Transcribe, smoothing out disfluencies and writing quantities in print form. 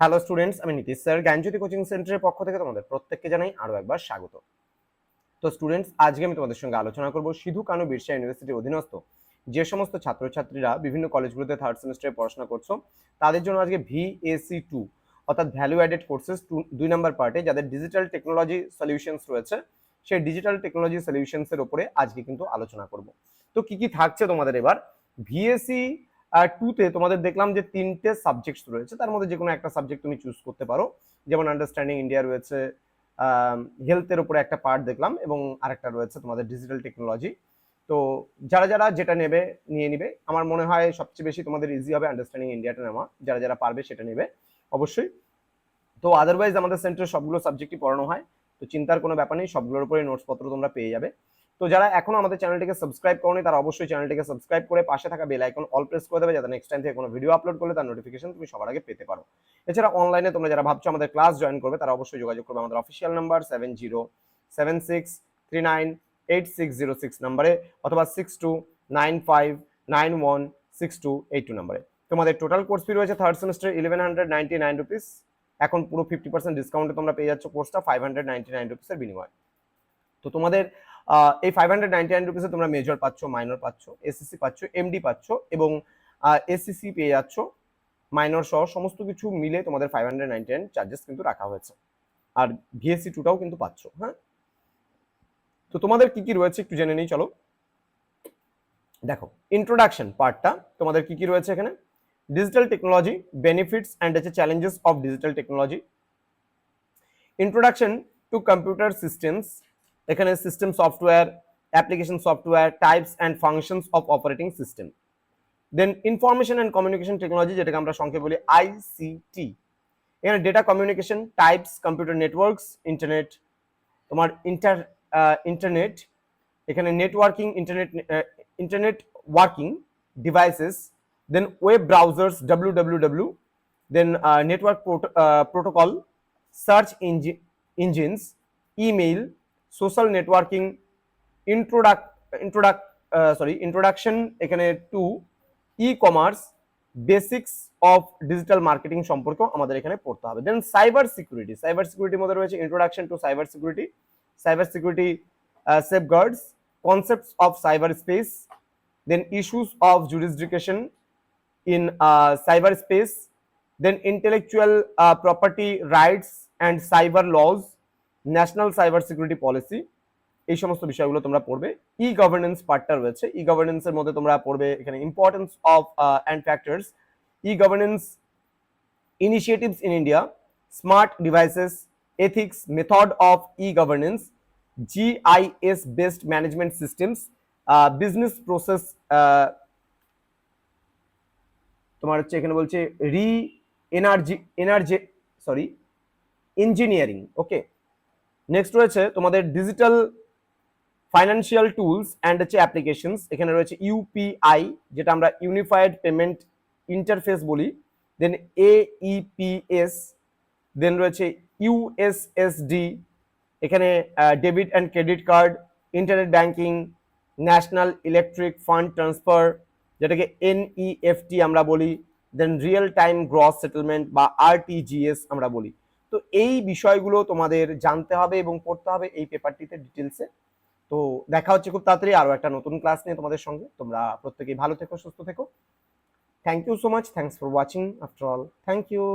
Hello students, আমি Nitish sir জ্ঞানজ্যোতি coaching সেন্টারের পক্ষ থেকে তোমাদের প্রত্যেককে জানাই আরো একবার স্বাগত। তো স্টুডেন্টস, আজকে আমি তোমাদের সঙ্গে আলোচনা করব সিধু কানু বিরসা ইউনিভার্সিটির অধীনস্থ যে সমস্ত ছাত্রছাত্রীরা বিভিন্ন কলেজগুলোতে থার্ড সেমিস্টারে পড়াশোনা করছো তাদের জন্য আজকে VAC2 অর্থাৎ ভ্যালু অ্যাডেড কোর্সেস 2 নাম্বার পার্টে যাদের ডিজিটাল টেকনোলজি সলিউশনস রয়েছে, সেই ডিজিটাল টেকনোলজি সলিউশনসের উপরে আজকে কিন্তু আলোচনা করব। তো কি কি থাকছে তোমাদের এবার VAC2 তে তোমাদের দেখলাম যে 3টে সাবজেক্টস রয়েছে, তার মধ্যে যে কোনো একটা সাবজেক্ট তুমি চুজ করতে পারো। যেমন আন্ডারস্ট্যান্ডিং ইন্ডিয়া রয়েছে, হেলথের উপরে একটা পার্ট দেখলাম, এবং আরেকটা রয়েছে তোমাদের ডিজিটাল টেকনোলজি। তো যারা যারা যেটা নেবে নিয়ে নিবে। আমার মনে হয় সবচেয়ে বেশি তোমাদের ইজি হবে আন্ডারস্ট্যান্ডিং ইন্ডিয়াটা নেওয়া, যারা যারা পারবে সেটা নেবে অবশ্যই। তো আদারওয়াইজ আমাদের সেন্টারে সবগুলো সাবজেক্টই পড়ানো হয়, তো চিন্তার কোনো ব্যাপার নেই, সবগুলোর উপরে নোটসপত্র তোমরা পেয়ে যাবে। তো যারা এখনো আমাদের চ্যানেলটিকে সাবস্ক্রাইব করোনি তারা অবশ্যই চ্যানেলটিকে সাবস্ক্রাইব করে পাশে থাকা বেল আইকন অল প্রেস করে দেবে, যাতে নেক্সট টাইম থেকে কোনো ভিডিও আপলোড করলে তার নোটিফিকেশন তুমি সবার আগে পেতে পারো। এছাড়া অনলাইনে তোমরা যারা ভাবছো আমাদের ক্লাস জয়েন করবে তারা অবশ্যই যোগাযোগ করবে আমাদের অফিসিয়াল নাম্বার 7076398606 নাম্বারে, অথবা 6295916282 নাম্বারে। তোমাদের টোটাল কোর্স ফি রয়েছে থার্ড সেমিস্টার 1199 রুপিস। এখন পুরো 50% ডিসকাউন্টে তোমরা পেয়ে যাচ্ছ কোর্সটা 599 রুপিসের বিনিময়ে। তো তোমাদের এই 599 রুপিসে তোমরা মেজর পাচ্ছ, মাইনর পাচ্ছ, এসএসসি পাচ্ছ, এমডি পাচ্ছ, এবং এসসিসি পেয়ে যাচ্ছ মাইনর সহ সমস্ত কিছু মিলে তোমাদের 599 চার্জেস কিন্তু রাখা হয়েছে। আর VAC2টাও কিন্তু পাচ্ছ। হ্যাঁ, তো তোমাদের কি কি রয়েছে একটু জেনে নিই, চলো। দেখো, ইন্ট্রোডাকশন পার্টটা তোমাদের কি কি রয়েছে এখানে। Digital technology benefits and challenges of digital technology, introduction to computer systems, এখানে system software, application software, types and functions of operating system. Then information and communication technology, যেটাকে আমরা সংক্ষেপে বলি ICT। এখানে data communication types, computer networks, internet, তোমার internet, এখানে networking, internet working devices, then web browsers WWW, then network protocol, search engines, email, social networking, introduction এখানে to e-commerce, basics of digital marketing সম্পর্ক আমাদের এখানে পড়তে হবে। দেন cyber security, cyber সিকিউরিটির মধ্যে রয়েছে introduction to cyber security, cyber security safeguards, concepts of cyberspace, then issues of jurisdiction in cyberspace, then intellectual property rights and cyber laws, national cyber security policy, এই সমস্ত বিষয়গুলো তোমরা পড়বে। ই গভর্নেন্স পার্টটা রয়েছে, ই গভর্নেন্সের মধ্যে তোমরা পড়বে এখানে importance of and factors, E governance initiatives in India, smart devices, ethics, method of e-governance, GIS based management systems, business process, তোমার হচ্ছে এখানে বলছে ইঞ্জিনিয়ারিং। ওকে, নেক্সট রয়েছে তোমাদের ডিজিটাল ফাইন্যান্সিয়াল টুলস অ্যান্ড হচ্ছে অ্যাপ্লিকেশনস, এখানে রয়েছে UPI, যেটা আমরা ইউনিফাইড পেমেন্ট ইন্টারফেস বলি, দেন AEPS, দেন রয়েছে USSD, এখানে debit and credit card, internet banking, national electric fund transfer, যেটাকে NEFT আমরা বলি, দেন রিয়েল টাইম গ্রস সেটেলমেন্ট বা RTGS আমরা বলি। তো এই বিষয়গুলো তোমাদের জানতে হবে এবং পড়তে হবে এই পেপারটিতে ডিটেলসে। তো দেখা হচ্ছে খুব তাড়াতাড়ি আরো একটা নতুন ক্লাস নিয়ে তোমাদের সঙ্গে। তোমরা প্রত্যেকেই ভালো থেকো, সুস্থ থেকো। Thank you so much, thanks for watching after all, thank you.